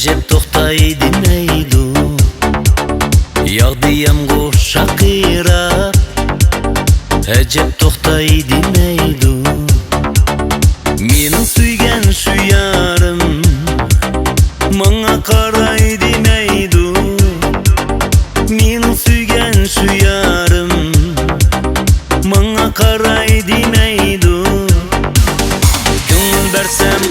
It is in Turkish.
Acep to'xtay demaydi, yog'di yomg'ir shaqirab. Acep to'xtay demaydi, mening suygan shu yarim menga qaray demaydi. Mening suygan shu yarim menga qaray demaydi. Ko'ngil bersam